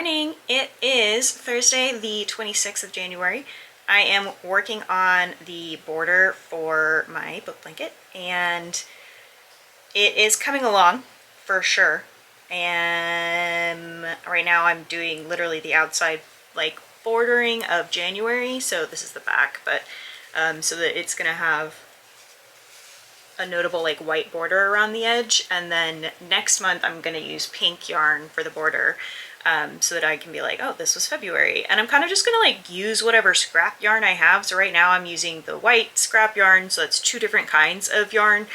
morning. It is Thursday, the 26th of January. I am working on the border for my book blanket, and it is coming along for sure. And right now I'm doing literally the outside like bordering of January, so this is the back, but so that it's gonna have a notable like white border around the edge, and then next month I'm gonna use pink yarn for the border, so that I can be like, oh, this was February. And I'm kind of just gonna like use whatever scrap yarn I have. So right now I'm using the white scrap yarn, so that's two different kinds of yarn.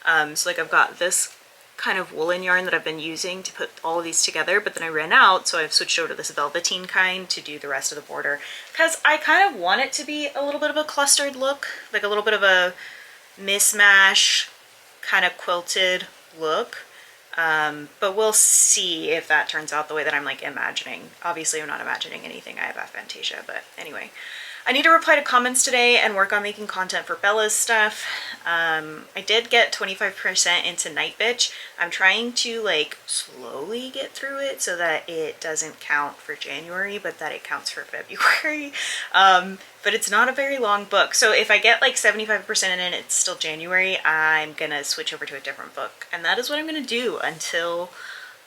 So like I've got this kind of woolen yarn that I've been using to put all of these together, but then I ran out, so I've switched over to this velveteen kind to do the rest of the border, because I kind of want it to be a little bit of a clustered look, like a little bit of a mismatch kind of quilted look. But we'll see if that turns out the way that I'm like imagining. Obviously I'm not imagining anything, I have aphantasia, but anyway. I need to reply to comments today and work on making content for Bella's stuff. I did get 25% into Night Bitch. I'm trying to like slowly get through it so that it doesn't count for January, but that it counts for February. But it's not a very long book. So if I get like 75% in it, it's still January, I'm gonna switch over to a different book. And that is what I'm gonna do until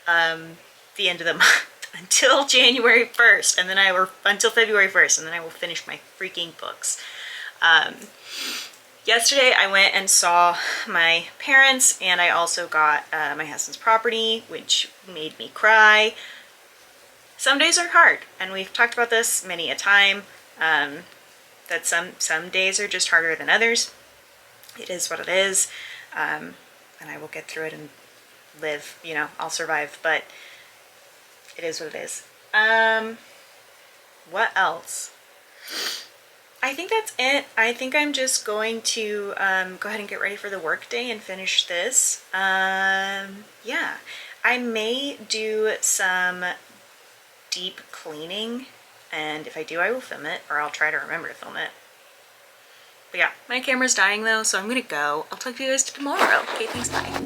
the end of the month. Until January 1st, and then until February 1st, and then I will finish my freaking books. Yesterday I went and saw my parents, and I also got my husband's property, which made me cry. Some days are hard, and we've talked about this many a time, that some days are just harder than others. It is what it is, and I will get through it and live, you know, I'll survive, but it is what it is. What else? I think that's it. I think I'm just going to go ahead and get ready for the work day and finish this. Yeah, I may do some deep cleaning, and if I do, I will film it, or I'll try to remember to film it. But yeah, my camera's dying though, so I'm gonna go. I'll talk to you guys tomorrow. Okay, thanks, bye.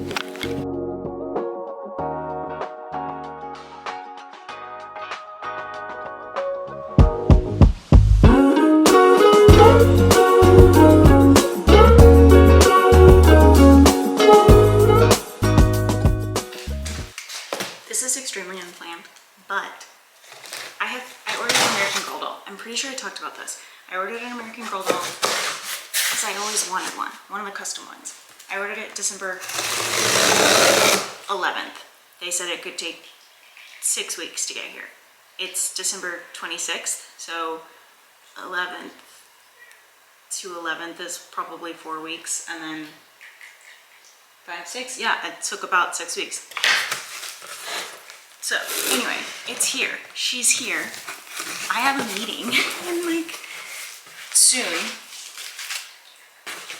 Extremely unplanned, but I ordered an American Girl doll. I'm pretty sure I talked about this. I ordered an American Girl doll because I always wanted one of the custom ones. I ordered it December 11th. They said it could take 6 weeks to get here. It's December 26th, so 11th to 11th is probably 4 weeks, and then 5, 6, yeah, it took about 6 weeks. So anyway, it's here. She's here. I have a meeting in like soon,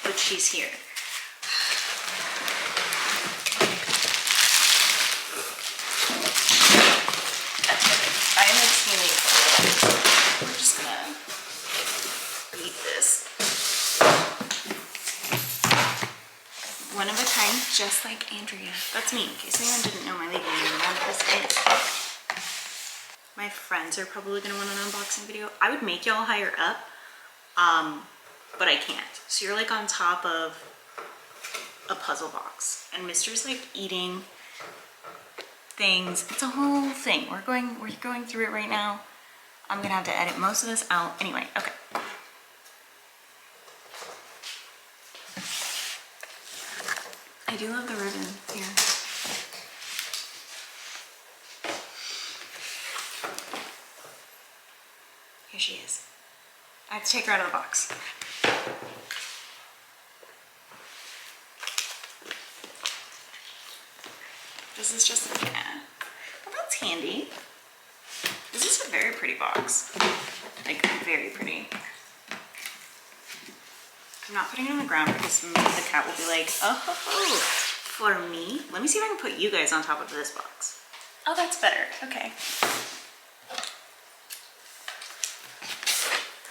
but she's here. I am like steaming for a little. We're just gonna eat this. One of a kind, just like Andrea. That's me, in case anyone didn't know my legal name. This is. My friends are probably gonna want an unboxing video. I would make y'all higher up, but I can't. So you're like on top of a puzzle box, and Mister's like eating things. It's a whole thing. We're going through it right now. I'm gonna have to edit most of this out. Anyway, okay. I do love the ribbon here. Here she is. I have to take her out of the box. This is just, yeah. Well, that's handy. This is a very pretty box. Like, very pretty. I'm not putting it on the ground because maybe the cat will be like, oh, for me. Let me see if I can put you guys on top of this box. Oh, that's better. Okay.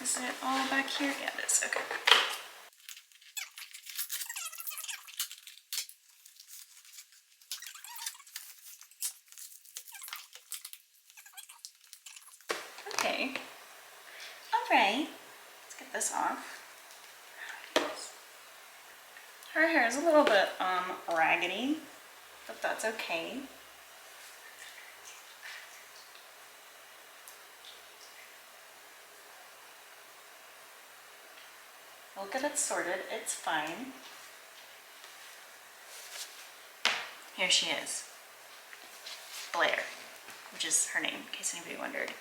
Is it all back here? Yeah, it is. Okay. right, let's get this off. Her hair is a little bit raggedy, but that's okay. We'll get it sorted, it's fine. Here she is, Blair, which is her name, in case anybody wondered.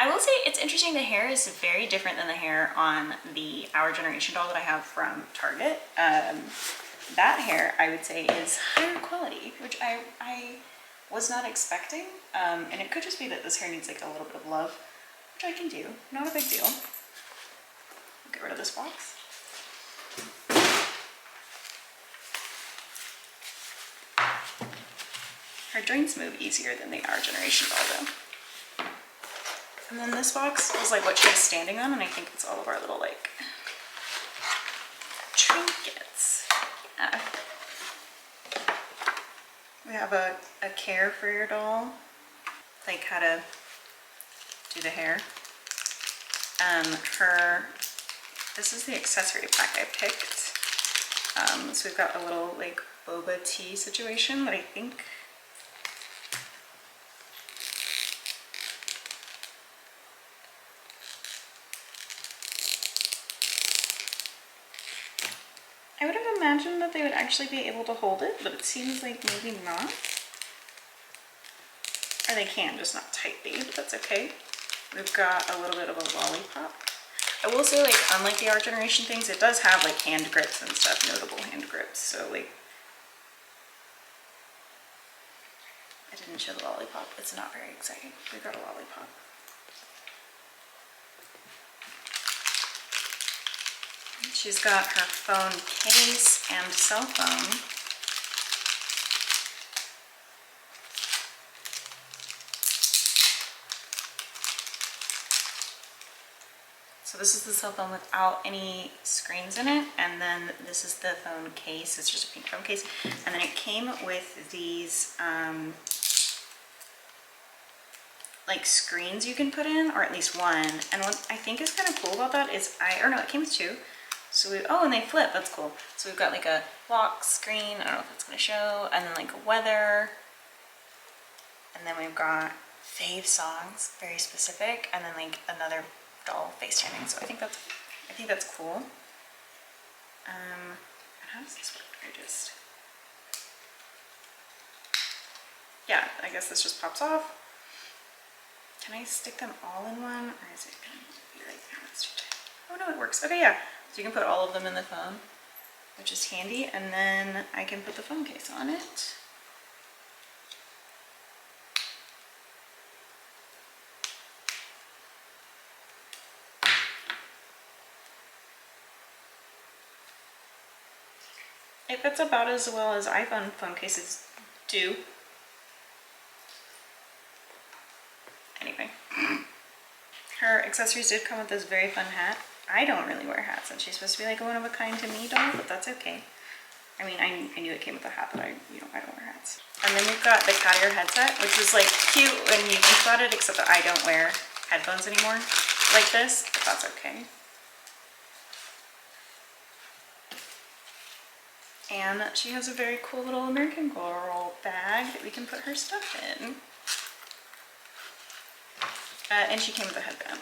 I will say it's interesting, the hair is very different than the hair on the Our Generation doll that I have from Target. That hair, I would say, is higher quality, which I was not expecting. And it could just be that this hair needs like a little bit of love, which I can do, not a big deal. I'll get rid of this box. Her joints move easier than the Our Generation doll though. And then this box was like what she was standing on, and I think it's all of our little like trinkets. Yeah. We have a care for your doll, like how to do the hair. This is the accessory pack I picked. So we've got a little like boba tea situation that I think I would have imagined that they would actually be able to hold it, but it seems like maybe not. Or they can, just not tightly, but that's okay. We've got a little bit of a lollipop. I will say, like, unlike the Our Generation things, it does have like hand grips and stuff, notable hand grips. So like, I didn't show the lollipop. It's not very exciting. We got a lollipop. She's got her phone case and cell phone. So this is the cell phone without any screens in it, and then this is the phone case. It's just a pink phone case, and then it came with these like screens you can put in, or at least one. And what I think is kind of cool about that is it came with two. So and they flip, that's cool. So we've got like a lock screen, I don't know if it's gonna show, and then like a weather. And then we've got fave songs, very specific, and then like another doll FaceTiming. So I think that's cool. How does this work? Yeah, I guess this just pops off. Can I stick them all in one, or is it gonna be like, that's too tight? Oh no, it works. Okay, yeah. So you can put all of them in the phone, which is handy, and then I can put the phone case on it. It fits about as well as iPhone phone cases do. Anyway, her accessories did come with this very fun hat. I don't really wear hats, and she's supposed to be like a one-of-a-kind to me doll, but that's okay. I mean, I knew it came with a hat, but I don't wear hats. And then we've got the cat ear headset, which is like cute when you think about it, except that I don't wear headphones anymore like this, but that's okay. And she has a very cool little American Girl bag that we can put her stuff in. And she came with a headband,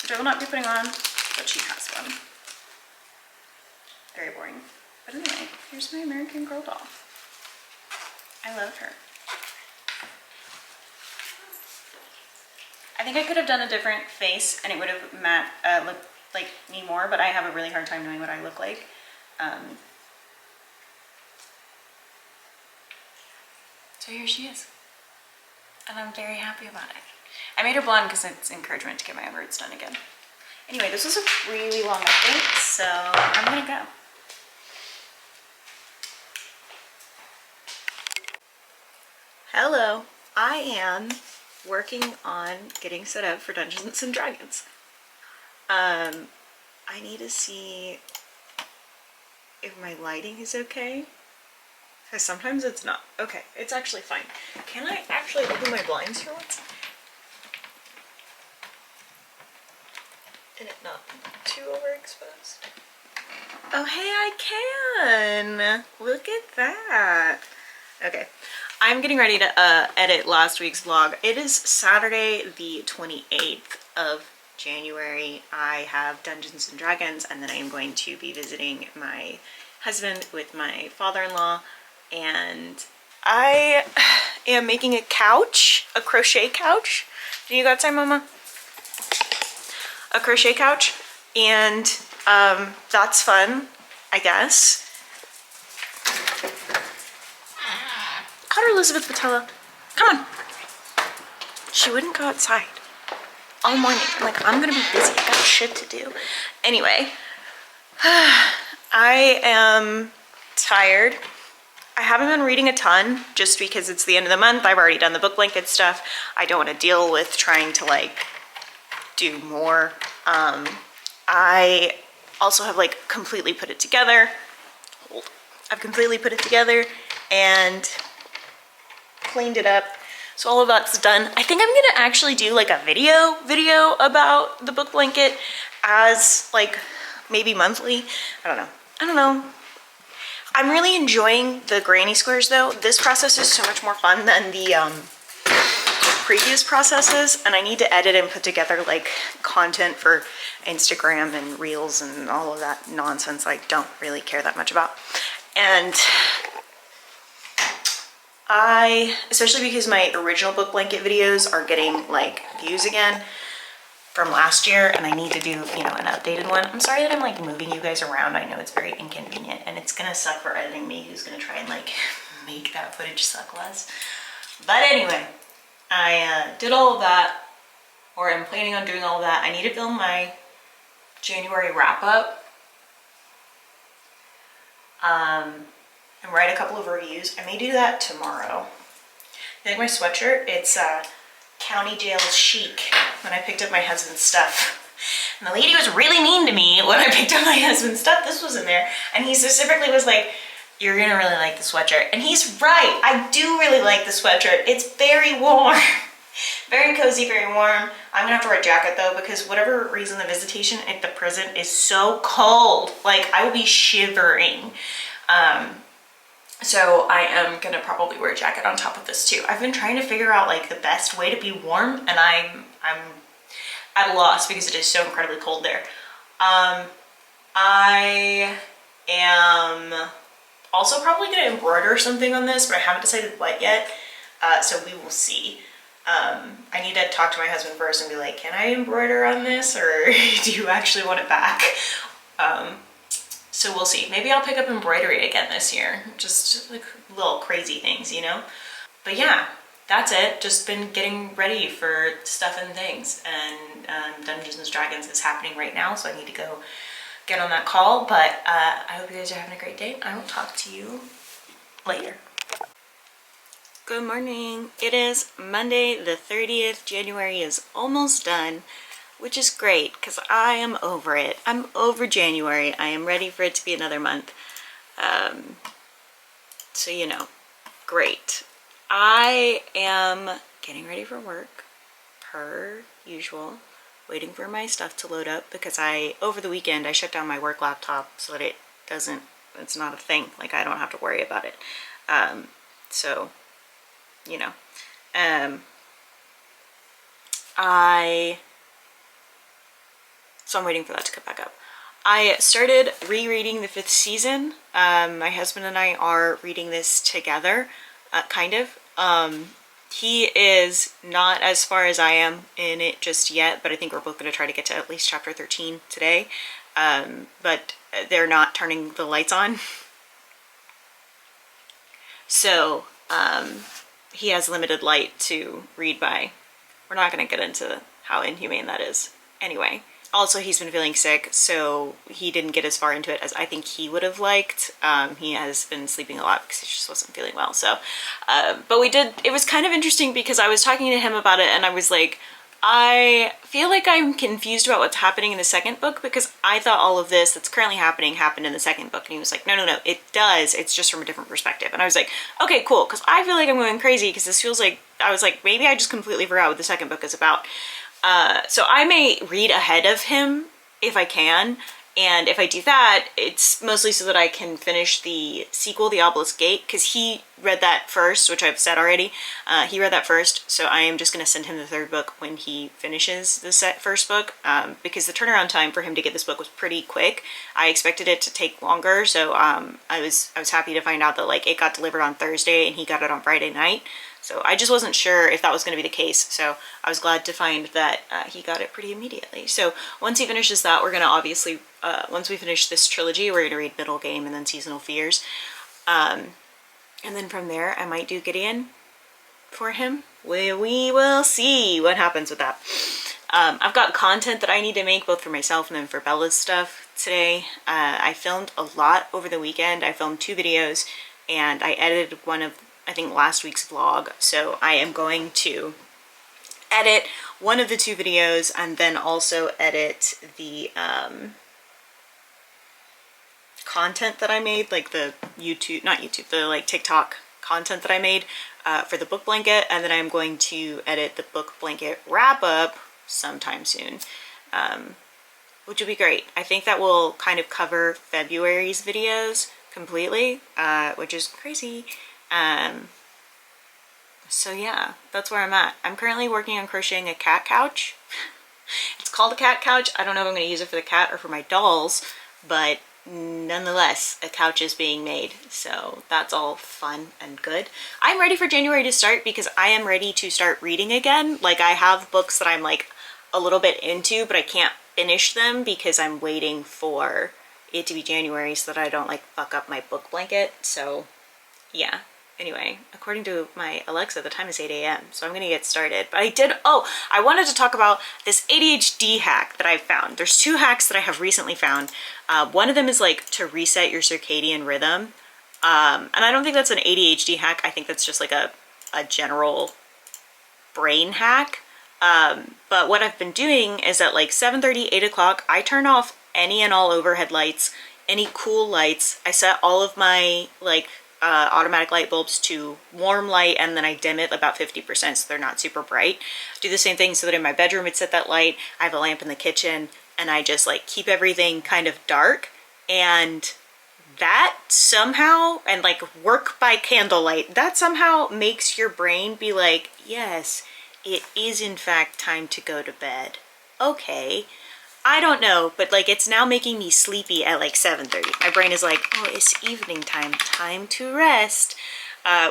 which I will not be putting on, but she has one. Very boring. But anyway, here's my American Girl doll. I love her. I think I could have done a different face and it would have looked like me more, but I have a really hard time knowing what I look like. So here she is. And I'm very happy about it. I made her blonde because it's encouragement to get my roots done again. Anyway, this was a really long update, so I'm gonna go. Hello, I am working on getting set up for Dungeons and Dragons. I need to see if my lighting is okay, because sometimes it's not. Okay, it's actually fine. Can I actually open my blinds for once? and it not too overexposed. Oh, hey, I can. Look at that. Okay, I'm getting ready to edit last week's vlog. It is Saturday the 28th of January. I have Dungeons and Dragons, and then I am going to be visiting my husband with my father-in-law, and I am making a couch, a crochet couch. Do you got time, Mama? A crochet couch, and that's fun, I guess. Caught her, Elizabeth Patella. Come on. She wouldn't go outside all morning. I'm like, I'm gonna be busy. I got shit to do. Anyway, I am tired. I haven't been reading a ton just because it's the end of the month. I've already done the book blanket stuff. I don't want to deal with trying to like do more. I also have like completely put it together. I've completely put it together and cleaned it up. So all of that's done. I think I'm gonna actually do like a video about the book blanket as like maybe monthly. I don't know. I'm really enjoying the granny squares though. This process is so much more fun than the previous processes, and I need to edit and put together like content for Instagram and reels and all of that nonsense I don't really care that much about. And especially because my original book blanket videos are getting like views again from last year, and I need to do, you know, an updated one. I'm sorry that I'm like moving you guys around. I know it's very inconvenient, and it's gonna suck for editing me, who's gonna try and like make that footage suck less. But anyway, I did all of that, or I'm planning on doing all of that. I need to film my January wrap up and write a couple of reviews. I may do that tomorrow. I think my sweatshirt, it's County Jail Chic when I picked up my husband's stuff. And the lady was really mean to me when I picked up my husband's stuff. This was in there. And he specifically was like, you're gonna really like the sweatshirt. And he's right, I do really like the sweatshirt. It's very warm. Very cozy, very warm. I'm gonna have to wear a jacket though, because whatever reason the visitation at the prison is so cold. Like I will be shivering. So I am gonna probably wear a jacket on top of this too. I've been trying to figure out like the best way to be warm, and I'm at a loss because it is so incredibly cold there. I am also probably gonna embroider something on this, but I haven't decided what yet. So we will see. I need to talk to my husband first and be like, can I embroider on this, or do you actually want it back? So we'll see. Maybe I'll pick up embroidery again this year. Just like little crazy things, you know? But yeah, that's it. Just been getting ready for stuff and things. And Dungeons and Dragons is happening right now, so I need to go get on that call. But I hope you guys are having a great day. I will talk to you later. Good morning. It is Monday the 30th. January is almost done, which is great because I am over it. I'm over January. I am ready for it to be another month. So, you know, great. I am getting ready for work per usual, waiting for my stuff to load up because over the weekend, I shut down my work laptop so that it's not a thing. Like I don't have to worry about it. So, you know, so I'm waiting for that to come back up. I started rereading the 5th season. My husband and I are reading this together, kind of. He is not as far as I am in it just yet, but I think we're both going to try to get to at least chapter 13 today. But they're not turning the lights on. So he has limited light to read by. We're not going to get into how inhumane that is. Anyway. Also, he's been feeling sick, so he didn't get as far into it as I think he would have liked. He has been sleeping a lot because he just wasn't feeling well. So, but it was kind of interesting because I was talking to him about it and I was like, I feel like I'm confused about what's happening in the second book because I thought all of this that's currently happened in the second book. And he was like, no, it does. It's just from a different perspective. And I was like, okay, cool. Because I feel like I'm going crazy because this feels like, I was like, maybe I just completely forgot what the second book is about. So I may read ahead of him if I can. And if I do that, it's mostly so that I can finish the sequel, The Obelisk Gate, because he read that first, which I've said already. He read that first, so I am just going to send him the third book when he finishes the first book, because the turnaround time for him to get this book was pretty quick. I expected it to take longer, so I was happy to find out that like it got delivered on Thursday and he got it on Friday night. So I just wasn't sure if that was going to be the case, so I was glad to find that he got it pretty immediately. So once he finishes that, we're going to obviously, once we finish this trilogy, we're going to read Middle Game and then Seasonal Fears. And then from there, I might do Gideon for him. We will see what happens with that. I've got content that I need to make both for myself and then for Bella's stuff today. I filmed a lot over the weekend. I filmed 2 videos and I edited one of, I think, last week's vlog. So I am going to edit one of the 2 videos and then also edit the content that I made, like the the like TikTok content that I made for the book blanket, and then I'm going to edit the book blanket wrap up sometime soon, which would be great. I think that will kind of cover February's videos completely, which is crazy. So yeah, that's where I'm at. I'm currently working on crocheting a cat couch. It's called a cat couch. I don't know if I'm going to use it for the cat or for my dolls, but nonetheless, a couch is being made. So that's all fun and good. I'm ready for January to start because I am ready to start reading again. Like, I have books that I'm like a little bit into, but I can't finish them because I'm waiting for it to be January so that I don't like fuck up my book blanket. So yeah. Anyway, according to my Alexa, the time is 8 a.m. So I'm gonna get started. But I wanted to talk about this ADHD hack that I've found. There's 2 hacks that I have recently found. One of them is like to reset your circadian rhythm. And I don't think that's an ADHD hack. I think that's just like a general brain hack. But what I've been doing is at like 7:30, 8 o'clock, I turn off any and all overhead lights, any cool lights. I set all of my like automatic light bulbs to warm light, and then I dim it about 50% so they're not super bright. Do the same thing so that in my bedroom it's at that light. I have a lamp in the kitchen, and I just like keep everything kind of dark, and that somehow, and like work by candlelight, that somehow makes your brain be like, yes, it is in fact time to go to bed. Okay. I don't know, but like it's now making me sleepy at like 7:30. My brain is like, oh, it's evening time, time to rest,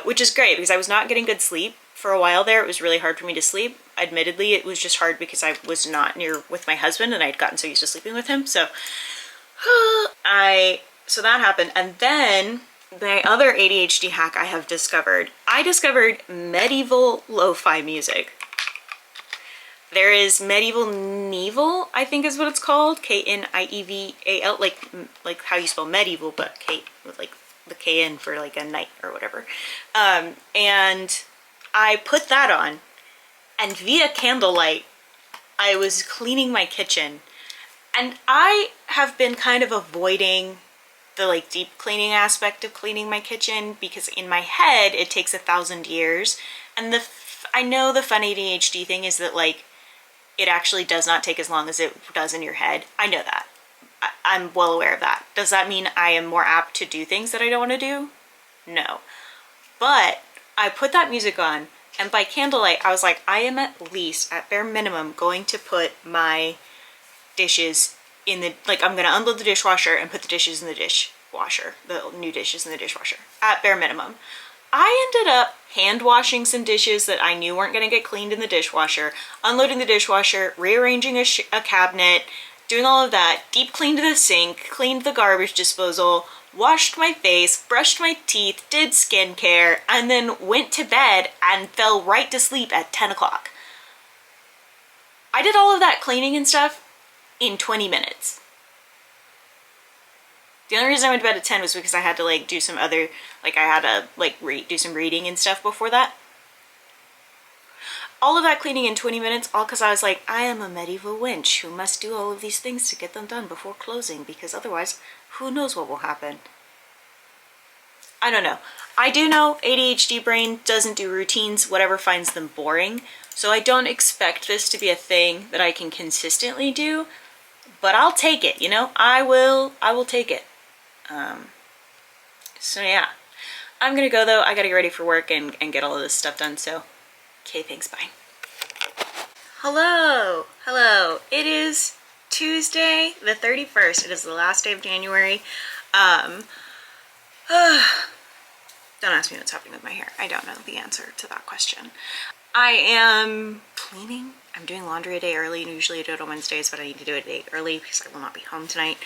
which is great because I was not getting good sleep for a while there. It was really hard for me to sleep. Admittedly, it was just hard because I was not near with my husband and I'd gotten so used to sleeping with him. So so that happened. And then my other ADHD hack I discovered medieval lo-fi music. There is Medieval Nieval, I think is what it's called, K-N-I-E-V-A-L, like how you spell medieval, but K with like the K-N for like a knight or whatever. And I put that on, and via candlelight, I was cleaning my kitchen, and I have been kind of avoiding the like deep cleaning aspect of cleaning my kitchen because in my head it takes 1,000 years, and I know the fun ADHD thing is that like it actually does not take as long as it does in your head. I know that. I'm well aware of that. Does that mean I am more apt to do things that I don't want to do? No. But I put that music on, and by candlelight, I was like, I am at least, at bare minimum, going to put my dishes in the, like, I'm going to unload the dishwasher and put the dishes in the dishwasher, the new dishes in the dishwasher, at bare minimum. I ended up hand washing some dishes that I knew weren't going to get cleaned in the dishwasher, unloading the dishwasher, rearranging a cabinet, doing all of that, deep cleaned the sink, cleaned the garbage disposal, washed my face, brushed my teeth, did skincare, and then went to bed and fell right to sleep at 10 o'clock. I did all of that cleaning and stuff in 20 minutes. The only reason I went to bed at 10 was because I had to like do some other, like I had to like do some reading and stuff before that. All of that cleaning in 20 minutes, all because I was like, I am a medieval wench who must do all of these things to get them done before closing, because otherwise, who knows what will happen. I don't know. I do know ADHD brain doesn't do routines, whatever finds them boring. So I don't expect this to be a thing that I can consistently do. but I'll take it, you know? I will take it. So yeah, I'm gonna go though. I gotta get ready for work and get all of this stuff done, so okay, thanks, bye. Hello, hello. It is Tuesday the 31st. It is the last day of January. Don't ask me what's happening with my hair. I don't know the answer to that question. I am cleaning. I'm doing laundry a day early, and usually I do it on Wednesdays, but I need to do it a day early because I will not be home tonight.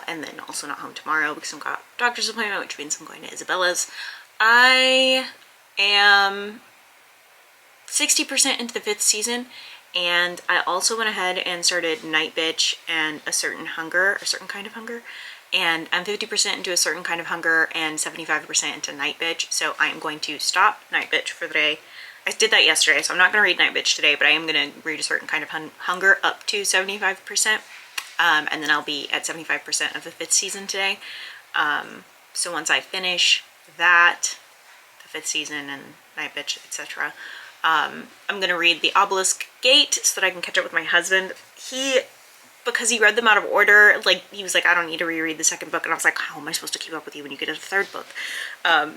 And then also not home tomorrow because I've got a doctor's appointment, which means I'm going to Isabella's. I am 60% into the 5th season, and I also went ahead and started Night Bitch and A Certain Kind of Hunger. And I'm 50% into A Certain Kind of Hunger and 75% into Night Bitch. So I am going to stop Night Bitch for the day. I did that yesterday, so I'm not going to read Night Bitch today, but I am going to read A Certain Kind of Hunger up to 75%. And then I'll be at 75% of the 5th season today. So once I finish that, the 5th season and Night Bitch, etc., I'm going to read The Obelisk Gate so that I can catch up with my husband. Because he read them out of order, like, he was like, I don't need to reread the second book, and I was like, how am I supposed to keep up with you when you get to the 3rd book?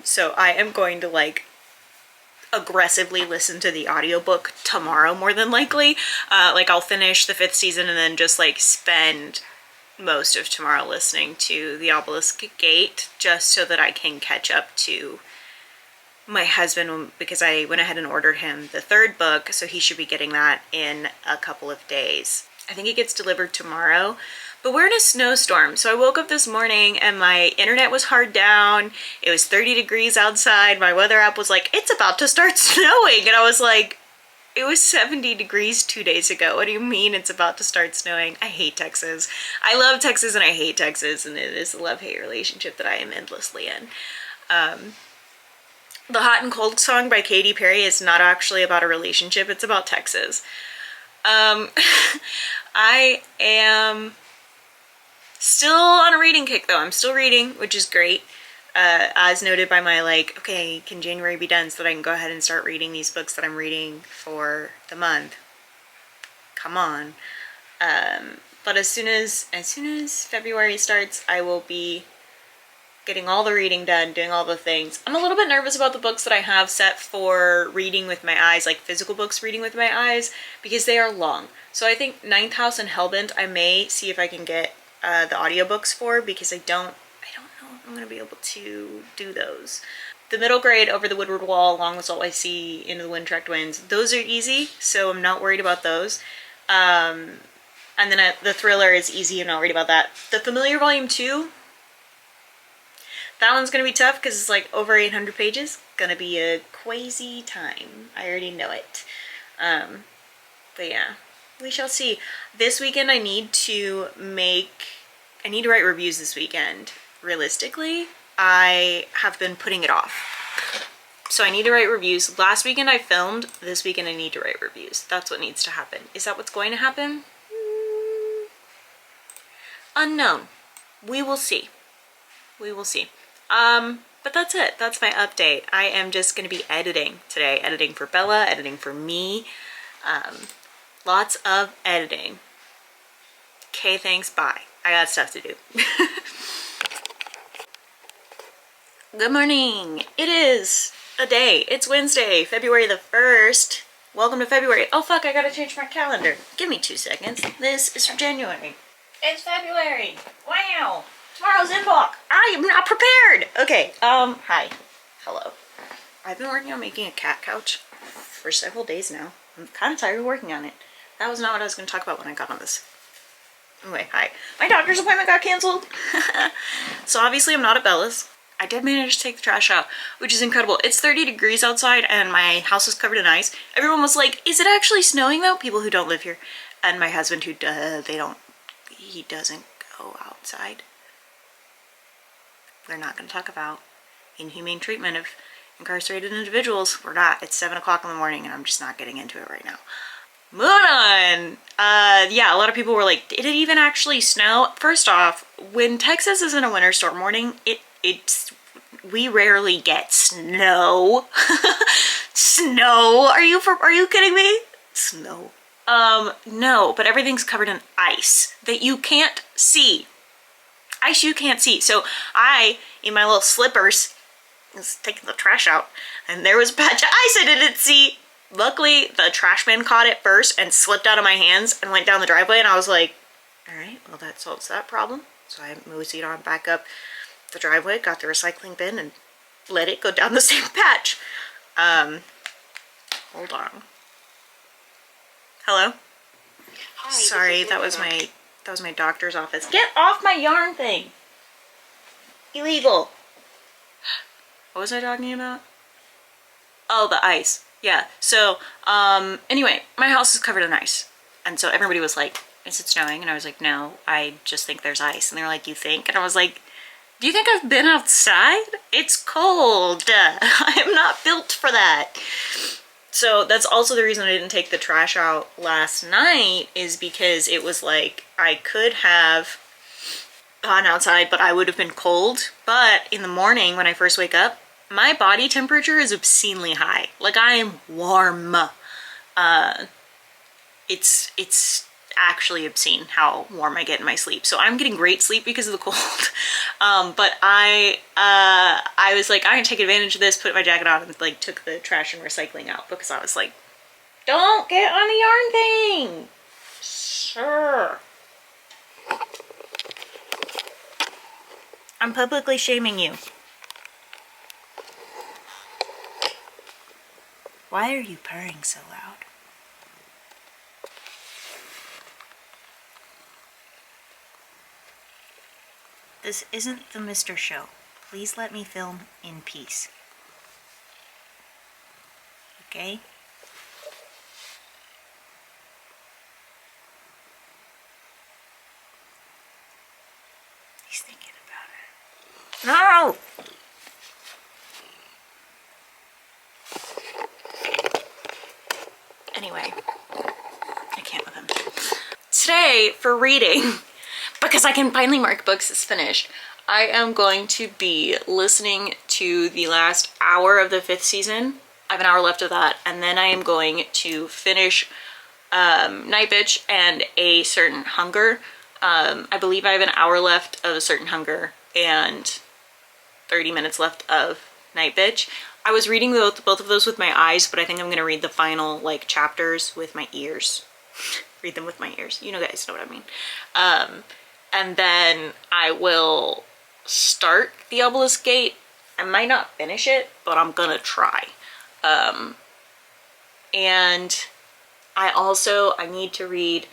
So I am going to, like, aggressively listen to the audiobook tomorrow, more than likely. Like, I'll finish the 5th season and then just, like, spend most of tomorrow listening to The Obelisk Gate, just so that I can catch up to my husband, because I went ahead and ordered him the 3rd book, so he should be getting that in a couple of days. I think it gets delivered tomorrow, but we're in a snowstorm. So I woke up this morning and my internet was hard down. It was 30 degrees outside. My weather app was like, it's about to start snowing. And I was like, it was 70 degrees 2 days ago. What do you mean it's about to start snowing? I hate Texas. I love Texas and I hate Texas, and it is a love-hate relationship that I am endlessly in. The Hot and Cold song by Katy Perry is not actually about a relationship. It's about Texas. I am still on a reading kick though. I'm still reading, which is great. As noted by my, like, okay, can January be done so that I can go ahead and start reading these books that I'm reading for the month? Come on. But as soon as February starts, I will be getting all the reading done, doing all the things. I'm a little bit nervous about the books that I have set for reading with my eyes, like physical books reading with my eyes, because they are long. So I think Ninth House and Hellbent I may see if I can get the audiobooks for, because I don't know if I'm going to be able to do those. The middle grade, Over the Woodward Wall, Along with Salt I See, Into the Wind-Tracked Winds, those are easy, so I'm not worried about those. And then the thriller is easy, I'm not worried about that. The Familiar Volume 2, that one's going to be tough because it's like over 800 pages. Gonna be a crazy time. I already know it. But yeah, we shall see. This weekend I need to write reviews this weekend. Realistically, I have been putting it off. So I need to write reviews. Last weekend I filmed. This weekend I need to write reviews. That's what needs to happen. Is that what's going to happen? Unknown. We will see. We will see. But that's it. That's my update. I am just going to be editing today. Editing for Bella, editing for me. Lots of editing. Okay, thanks, bye. I got stuff to do. Good morning. It is a day. It's Wednesday, February the 1st. Welcome to February. Oh fuck, I gotta change my calendar. Give me 2 seconds. This is for January. It's February. Wow. Tomorrow's inbox. I am not prepared. Okay, hi. Hello. I've been working on making a cat couch for several days now. I'm kind of tired of working on it. That was not what I was going to talk about when I got on this. Anyway, hi. My doctor's appointment got canceled. So obviously I'm not at Bella's. I did manage to take the trash out, which is incredible. It's 30 degrees outside and my house is covered in ice. Everyone was like, is it actually snowing though? People who don't live here. And my husband who he doesn't go outside. We're not going to talk about inhumane treatment of incarcerated individuals. We're not. It's 7 o'clock in the morning and I'm just not getting into it right now. Moving on. Yeah, a lot of people were like, did it even actually snow? First off, when Texas is in a winter storm warning, we rarely get snow. Snow? Are you kidding me? Snow. No, but everything's covered in ice that you can't see. Ice you can't see. So I, in my little slippers, was taking the trash out, and there was a patch of ice I didn't see. Luckily, the trash man caught it first and slipped out of my hands and went down the driveway, and I was like, all right, well, that solves that problem. So I moseyed on back up the driveway, got the recycling bin, and let it go down the same patch. Hold on. Hello? Hi, sorry, that was my doctor's office. Get off my yarn thing! Illegal. What was I talking about? Oh, the ice. Yeah, so, anyway, my house is covered in ice. And so everybody was like, is it snowing? And I was like, no, I just think there's ice. And they were like, you think? And I was like, do you think I've been outside? It's cold. I am not built for that. So that's also the reason I didn't take the trash out last night, is because it was like, I could have gone outside, but I would have been cold. But in the morning when I first wake up, my body temperature is obscenely high. Like, I am warm. It's actually obscene how warm I get in my sleep. So I'm getting great sleep because of the cold. But I was like, I'm gonna take advantage of this, put my jacket on, and like took the trash and recycling out, because I was like, don't get on the yarn thing. Sure. I'm publicly shaming you. Why are you purring so loud? This isn't the Mr. Show. Please let me film in peace. Okay? He's thinking about it. No! Anyway, I can't with him. Today, for reading, because I can finally mark books as finished, I am going to be listening to the last hour of the 5th season. I have an hour left of that, and then I am going to finish Night Bitch and A Certain Hunger. I believe I have an hour left of A Certain Hunger and 30 minutes left of Night Bitch. I was reading both of those with my eyes, but I think I'm going to read the final like chapters with my ears. Read them with my ears. You know, guys know what I mean. And then I will start the Obelisk Gate. I might not finish it, but I'm gonna try. And I need to read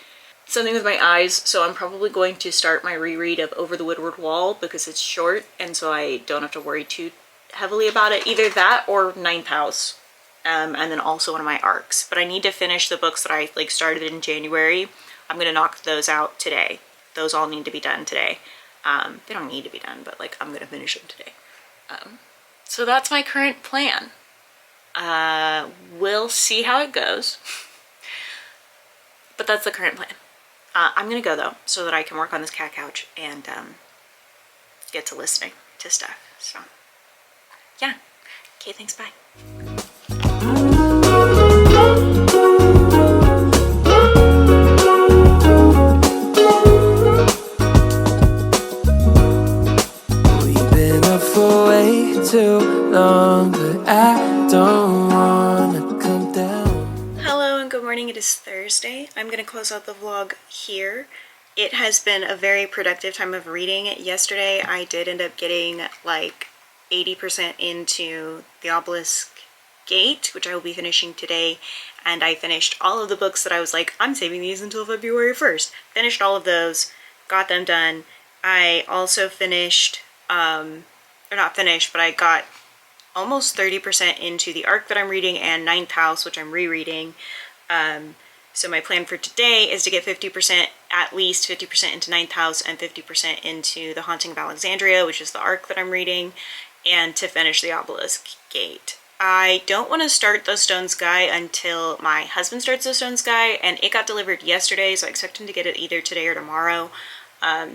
something with my eyes, so I'm probably going to start my reread of Over the Woodward Wall, because it's short, and so I don't have to worry too heavily about it. Either that or Ninth House, and then also one of my arcs. But I need to finish the books that I like started in January. I'm gonna knock those out today. Those all need to be done today. They don't need to be done, but like I'm gonna finish them today. So that's my current plan. We'll see how it goes. But that's the current plan. I'm gonna go though, so that I can work on this cat couch and get to listening to stuff. So yeah. Okay, thanks, bye. Too long, but I don't wanna come down. Hello and good morning. It is Thursday. I'm going to close out the vlog here. It has been a very productive time of reading. Yesterday I did end up getting like 80% into the Obelisk Gate, which I will be finishing today, and I finished all of the books that I was like, I'm saving these until February 1st. Finished all of those, got them done. I also finished or not finished, but I got almost 30% into the arc that I'm reading and Ninth House, which I'm rereading. So my plan for today is to get 50%, at least 50% into Ninth House and 50% into The Haunting of Alexandria, which is the arc that I'm reading, and to finish the Obelisk Gate. I don't want to start the Stone Sky until my husband starts the Stone Sky, and it got delivered yesterday, so I expect him to get it either today or tomorrow,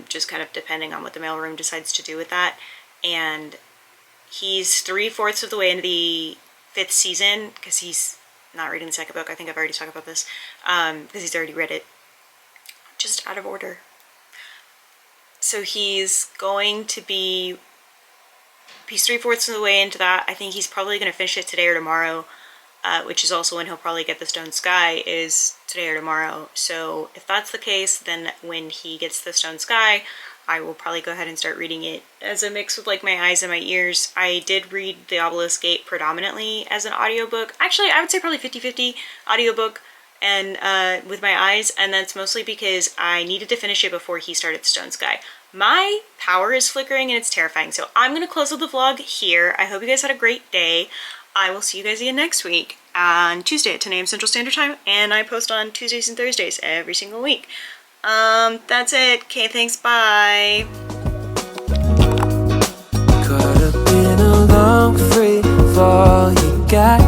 just kind of depending on what the mailroom decides to do with that. And he's 3/4 of the way into the 5th season, because he's not reading the second book. I think I've already talked about this, because he's already read it. Just out of order. So he's going to be, he's 3/4 of the way into that. I think he's probably going to finish it today or tomorrow, which is also when he'll probably get the Stone Sky, is today or tomorrow. So if that's the case, then when he gets the Stone Sky, I will probably go ahead and start reading it as a mix with like my eyes and my ears. I did read The Obelisk Gate predominantly as an audiobook. Actually, I would say probably 50-50 audiobook and with my eyes, and that's mostly because I needed to finish it before he started the Stone Sky. My power is flickering and it's terrifying, so I'm gonna close out the vlog here. I hope you guys had a great day. I will see you guys again next week on Tuesday at 10 a.m. Central Standard Time, and I post on Tuesdays and Thursdays every single week. That's it. Okay, thanks, bye. Caught up in a long free fall, you got